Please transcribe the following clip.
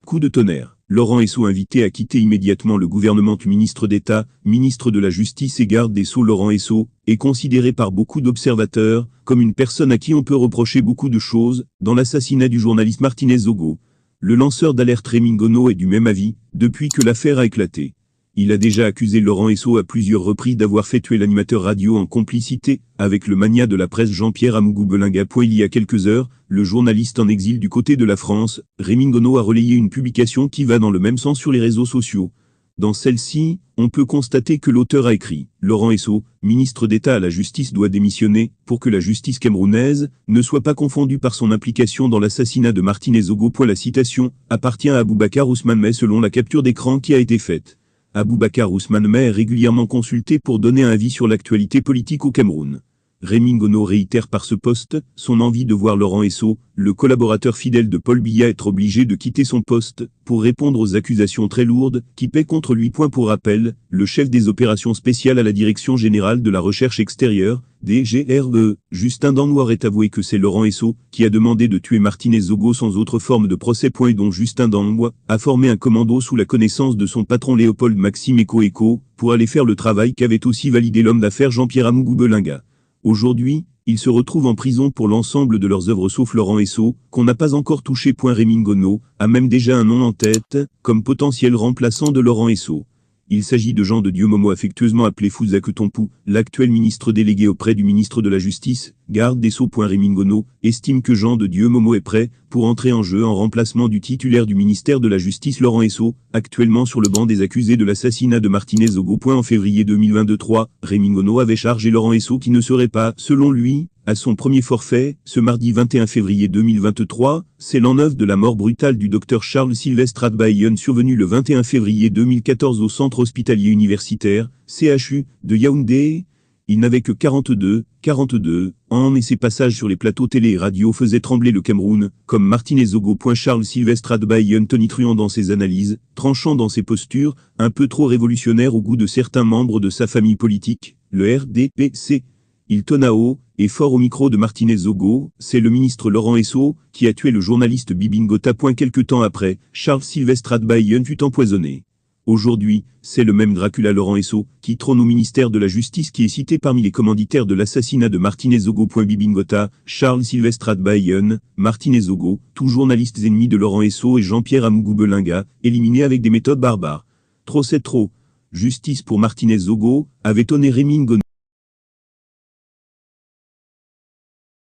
Coup de tonnerre. Laurent Esso invité à quitter immédiatement le gouvernement du ministre d'État, ministre de la Justice et garde des Sceaux. Laurent Esso est considéré par beaucoup d'observateurs comme une personne à qui on peut reprocher beaucoup de choses dans l'assassinat du journaliste Martinez Zogo. Le lanceur d'alerte Rémi Ngono est du même avis depuis que l'affaire a éclaté. Il a déjà accusé Laurent Esso à plusieurs reprises d'avoir fait tuer l'animateur radio en complicité avec le magnat de la presse Jean-Pierre Amougou-Belinga. Il y a quelques heures, le journaliste en exil du côté de la France, Rémi Ngono, a relayé une publication qui va dans le même sens sur les réseaux sociaux. Dans celle-ci, on peut constater que l'auteur a écrit « Laurent Esso, ministre d'État à la Justice, doit démissionner pour que la justice camerounaise ne soit pas confondue par son implication dans l'assassinat de Martinez Zogo. » La citation appartient à Aboubacar Ousmane May selon la capture d'écran qui a été faite. Aboubacar Ousmane May est régulièrement consulté pour donner un avis sur l'actualité politique au Cameroun. Rémi Ngono réitère par ce poste son envie de voir Laurent Esso, le collaborateur fidèle de Paul Biya, être obligé de quitter son poste pour répondre aux accusations très lourdes qui pèsent contre lui. Pour rappel, le chef des opérations spéciales à la Direction générale de la recherche extérieure, DGRE, Justin Dannoir, est avoué que c'est Laurent Esso qui a demandé de tuer Martinez Zogo sans autre forme de procès. Et dont Justin Dannoir a formé un commando sous la connaissance de son patron Léopold Maxime Eko pour aller faire le travail qu'avait aussi validé l'homme d'affaires Jean-Pierre Amougou-Belinga. Aujourd'hui, ils se retrouvent en prison pour l'ensemble de leurs œuvres sauf Laurent Esso, qu'on n'a pas encore touché. Rémi Ngono a même déjà un nom en tête, comme potentiel remplaçant de Laurent Esso. Il s'agit de Jean de Dieu Momo, affectueusement appelé Fouzak Tompou, l'actuel ministre délégué auprès du ministre de la Justice, garde des Sceaux. Rémi Ngono estime que Jean de Dieu Momo est prêt pour entrer en jeu en remplacement du titulaire du ministère de la Justice Laurent Esso, actuellement sur le banc des accusés de l'assassinat de Martinez Zogo. En février 2023, Rémi Ngono avait chargé Laurent Esso qui ne serait pas, selon lui, à son premier forfait. Ce mardi 21 février 2023, c'est l'an 9 de la mort brutale du docteur Charles Sylvestre Adbaïon, survenu le 21 février 2014 au centre hospitalier universitaire, CHU, de Yaoundé. Il n'avait que 42 ans et ses passages sur les plateaux télé et radio faisaient trembler le Cameroun, comme Martinez Zogo. Charles Sylvestre Adbaïon, tonitruant dans ses analyses, tranchant dans ses postures, un peu trop révolutionnaire au goût de certains membres de sa famille politique, le RDPC. Il tonna haut et fort au micro de Martinez Zogo, c'est le ministre Laurent Esso qui a tué le journaliste Bibi Ngota. Quelque temps après, Charles Sylvestre Adbaïon fut empoisonné. Aujourd'hui, c'est le même Dracula Laurent Esso qui trône au ministère de la Justice qui est cité parmi les commanditaires de l'assassinat de Martinez Zogo. Bibi Ngota, Charles Sylvestre Adbaïon, Martinez Zogo, tous journalistes ennemis de Laurent Esso et Jean-Pierre Amougou-Belinga, éliminés avec des méthodes barbares. Trop c'est trop. Justice pour Martinez Zogo, avait tonné Rémi Ngono.